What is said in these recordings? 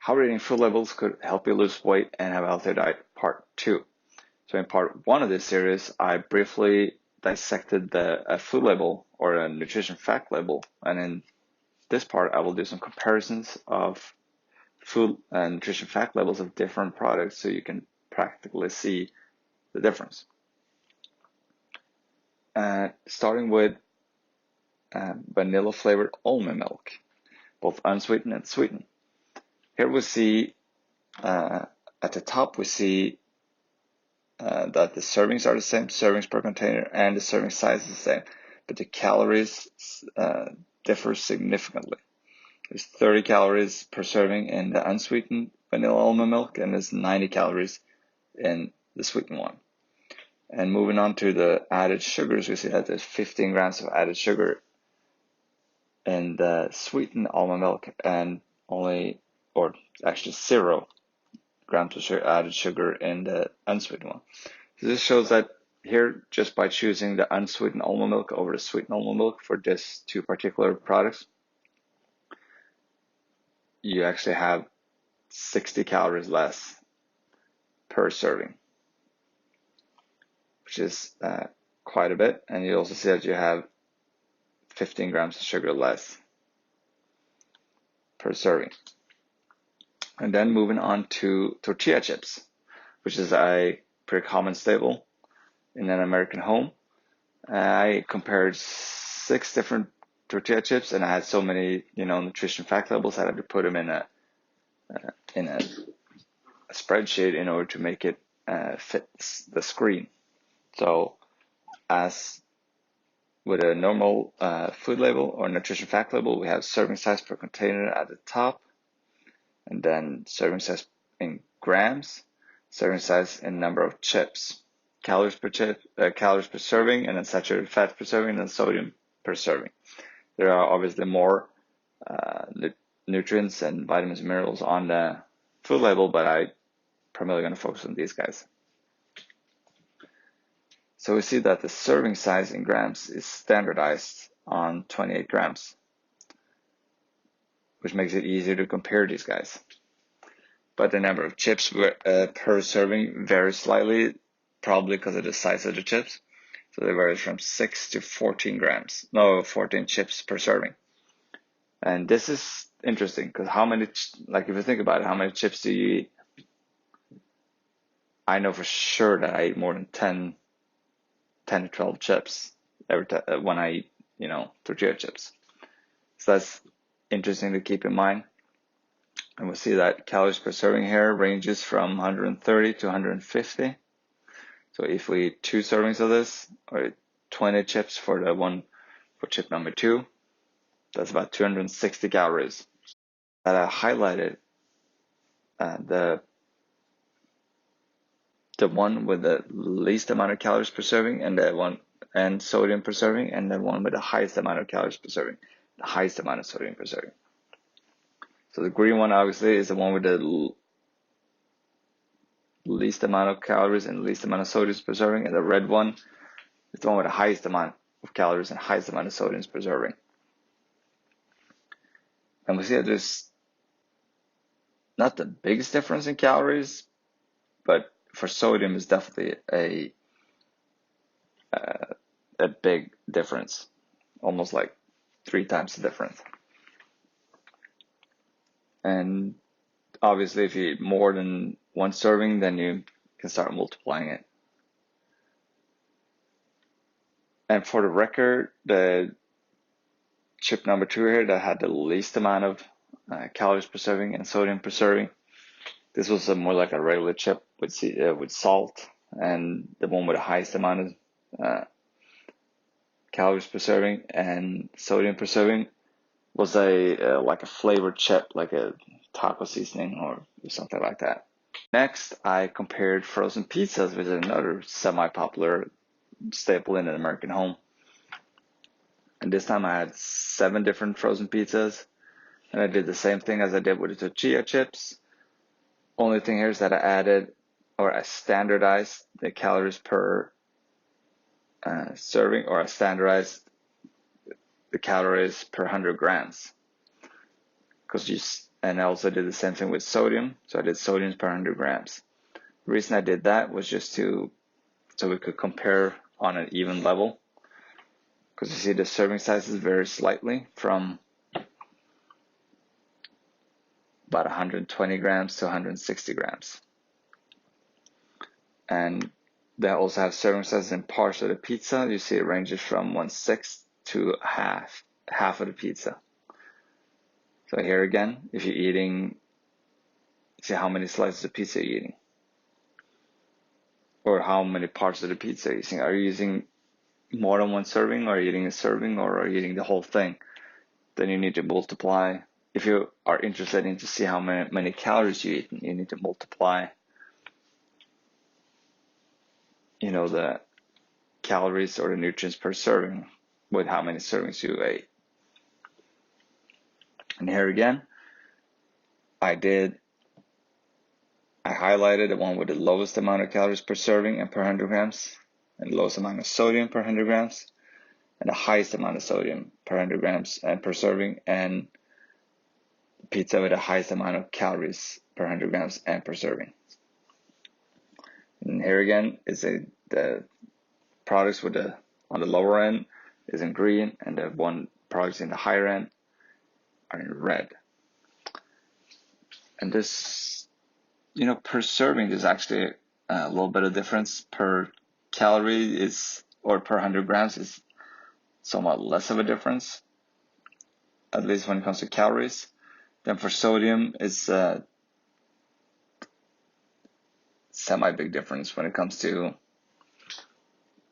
How reading food labels could help you lose weight and have a healthy diet, part 2. So in part 1 of this series, I briefly dissected a food label or a nutrition fact label. And in this part, I will do some comparisons of food and nutrition fact labels of different products so you can practically see the difference. Starting with vanilla flavored almond milk, both unsweetened and sweetened. Here we see at the top we see that the servings are the same, servings per container, and the serving size is the same, but the calories differ significantly. There's 30 calories per serving in the unsweetened vanilla almond milk, and there's 90 calories in the sweetened one. And moving on to the added sugars, we see that there's 15 grams of added sugar in the sweetened almond milk and actually 0 grams of added sugar in the unsweetened one. So this shows that here, just by choosing the unsweetened almond milk over the sweetened almond milk for these two particular products, you actually have 60 calories less per serving, which is quite a bit. And you also see that you have 15 grams of sugar less per serving. And then moving on to tortilla chips, which is a pretty common staple in an American home. I compared 6 different tortilla chips, and I had so many, nutrition fact labels that I had to put them in a spreadsheet in order to make it fit the screen. So, as with a normal food label or nutrition fact label, we have serving size per container at the top, and then serving size in grams, serving size in number of chips, calories per chip, calories per serving, and then saturated fat per serving, and then sodium per serving. There are obviously more nutrients and vitamins and minerals on the food label, but I'm primarily going to focus on these guys. So we see that the serving size in grams is standardized on 28 grams, which makes it easier to compare these guys. But the number of chips per serving varies slightly, probably because of the size of the chips. So they vary from 6 to 14 grams. No, 14 chips per serving. And this is interesting because how many, if you think about it, how many chips do you eat? I know for sure that I eat more than 10 to 12 chips every time when I eat, tortilla chips. So that's interesting to keep in mind. And we'll see that calories per serving here ranges from 130 to 150. So if we eat 2 servings of this, or 20 chips for chip number 2, that's about 260 calories. That I highlighted the one with the least amount of calories per serving, and sodium per serving, and the one with the highest amount of calories per serving, the highest amount of sodium per serving. So the green one obviously is the one with the least amount of calories and least amount of sodium per serving, and the red one is the one with the highest amount of calories and highest amount of sodium per serving. And we see that there's not the biggest difference in calories, but for sodium is definitely a big difference, almost like 3 times the difference. And obviously, if you eat more than 1 serving, then you can start multiplying it. And for the record, the chip number 2 here that had the least amount of calories per serving and sodium per serving, this was more like a regular chip with salt, and the one with the highest amount of calories per serving and sodium per serving was like a flavored chip, like a taco seasoning or something like that. Next, I compared frozen pizzas, which is another semi-popular staple in an American home. And this time I had 7 different frozen pizzas, and I did the same thing as I did with the tortilla chips. Only thing here is that I standardized the calories per serving, or I standardized the calories per 100 grams. Because And I also did the same thing with sodium. So I did sodium per 100 grams. The reason I did that was just so we could compare on an even level. Because you see the serving sizes vary slightly from about 120 grams to 160 grams. And they also have serving sizes in parts of the pizza. You see it ranges from 1/6 to half of the pizza. So here again, if you're eating, see how many slices of pizza you're eating, or how many parts of the pizza you're using. Are you using more than one serving, or are you eating a serving, or are you eating the whole thing? Then you need to multiply. If you are interested in to see how many calories you eat, you need to multiply, the calories or the nutrients per serving with how many servings you ate. And here again, I highlighted the one with the lowest amount of calories per serving and per 100 grams, and the lowest amount of sodium per 100 grams, and the highest amount of sodium per 100 grams and per serving, and pizza with the highest amount of calories per 100 grams and per serving. And here again is the products on the lower end is in green, and the one products in the higher end are in red. And this, per serving, there's actually a little bit of difference. Per calorie or per 100 grams is somewhat less of a difference, at least when it comes to calories. Then for sodium, it's a semi-big difference when it comes to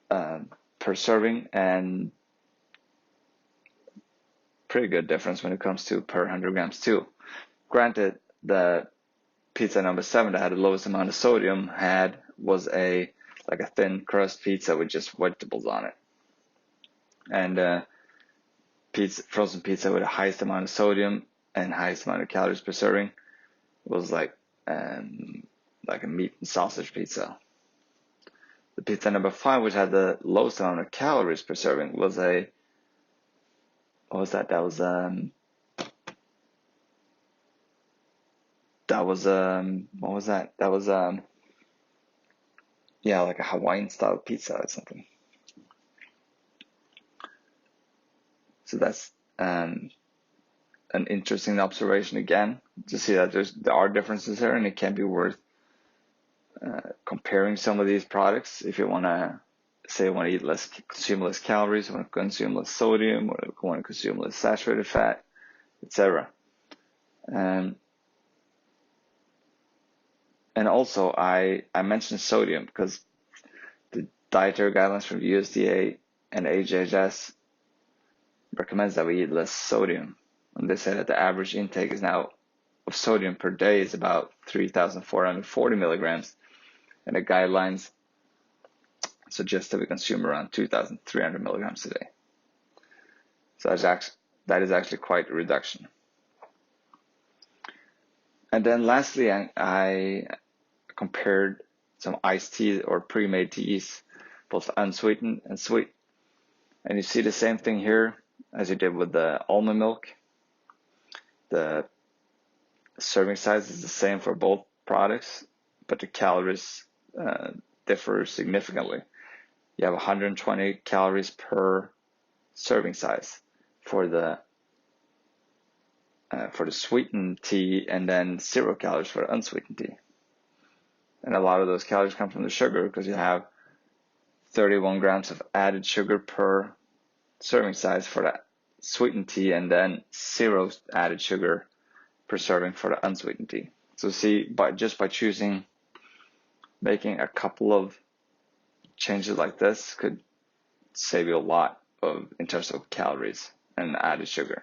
per serving, and pretty good difference when it comes to per 100 grams too. Granted, the pizza number 7 that had the lowest amount of sodium was a thin crust pizza with just vegetables on it. And frozen pizza with the highest amount of sodium and highest amount of calories per serving was like a meat and sausage pizza. The pizza number 5, which had the lowest amount of calories per serving, was what was that? That was what was that? That was like a Hawaiian style pizza or something. So that's an interesting observation again, to see that there are differences here, and it can be worth comparing some of these products if you want to consume less calories, want to consume less sodium, or want to consume less saturated fat, etc. And also, I mentioned sodium because the dietary guidelines from USDA and HHS recommends that we eat less sodium. And they say that the average intake is now of sodium per day is about 3,440 milligrams, and the guidelines suggest that we consume around 2,300 milligrams a day. So that is actually quite a reduction. And then lastly, I compared some iced tea or pre-made teas, both unsweetened and sweet. And you see the same thing here as you did with the almond milk. The serving size is the same for both products, but the calories differ significantly. You have 120 calories per serving size for the sweetened tea, and then 0 calories for the unsweetened tea. And a lot of those calories come from the sugar, because you have 31 grams of added sugar per serving size for the sweetened tea, and then 0 added sugar per serving for the unsweetened tea. So see, just by making a couple of changes like this could save you a lot in terms of calories and added sugar.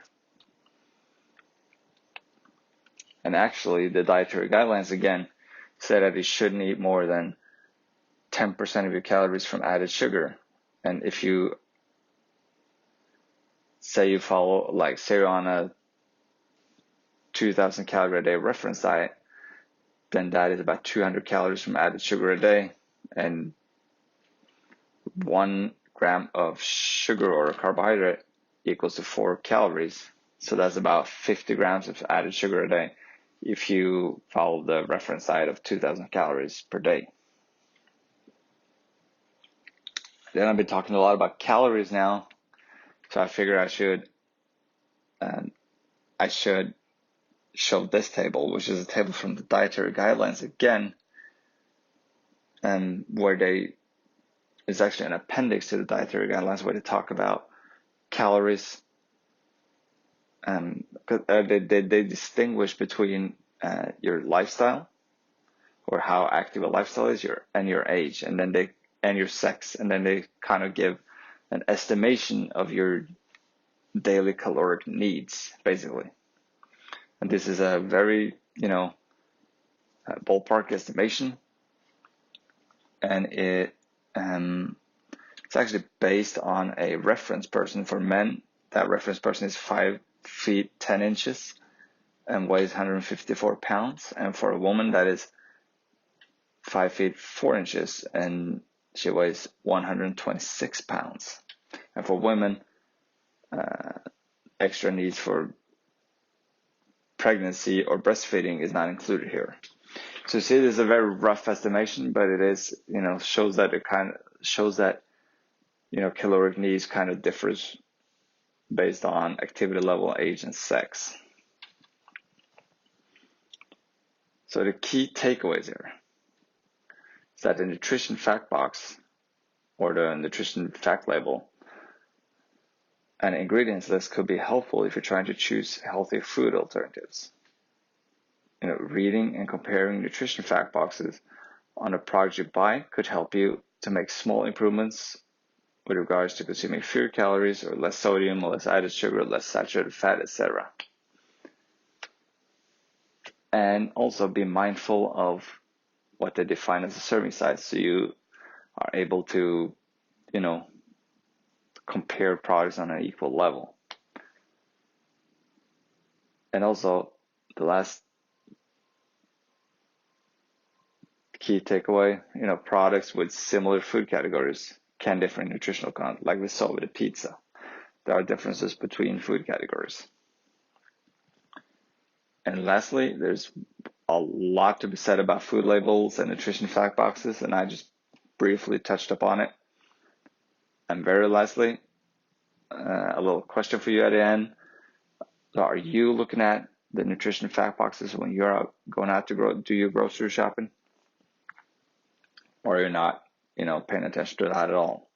And actually, the dietary guidelines again say that you shouldn't eat more than 10% of your calories from added sugar. And if you say you follow, say you're on a 2,000 calorie a day reference diet, then that is about 200 calories from added sugar a day, and 1 gram of sugar or a carbohydrate equals to 4 calories. So that's about 50 grams of added sugar a day if you follow the reference diet of 2,000 calories per day. Then I've been talking a lot about calories now, so I figure I should show this table, which is a table from the dietary guidelines again, and it's actually an appendix to the dietary guidelines where they talk about calories. They distinguish between your lifestyle, or how active a lifestyle is, and your age, and your sex, and then they kind of give an estimation of your daily caloric needs, basically. And this is a very, ballpark estimation, and it's actually based on a reference person. For men, that reference person is 5 feet 10 inches and weighs 154 pounds, and for a woman, that is 5 feet 4 inches and she weighs 126 pounds. And for women, extra needs for pregnancy or breastfeeding is not included here. So you see, this is a very rough estimation, but it is, shows that caloric needs kind of differs based on activity level, age, and sex. So the key takeaways here is that the nutrition fact box, or the nutrition fact label, and ingredients list could be helpful if you're trying to choose healthy food alternatives. Reading and comparing nutrition fact boxes on a product you buy could help you to make small improvements with regards to consuming fewer calories, or less sodium, or less added sugar, less saturated fat, etc. And also be mindful of what they define as a serving size, so you are able to, compare products on an equal level. And also, the last key takeaway, products with similar food categories can differ in nutritional content, like we saw with the pizza. There are differences between food categories. And lastly, there's a lot to be said about food labels and nutrition fact boxes, and I just briefly touched upon it. And very lastly, a little question for you at the end. So are you looking at the nutrition fact boxes when you're going out to do your grocery shopping? Or you're not, paying attention to that at all?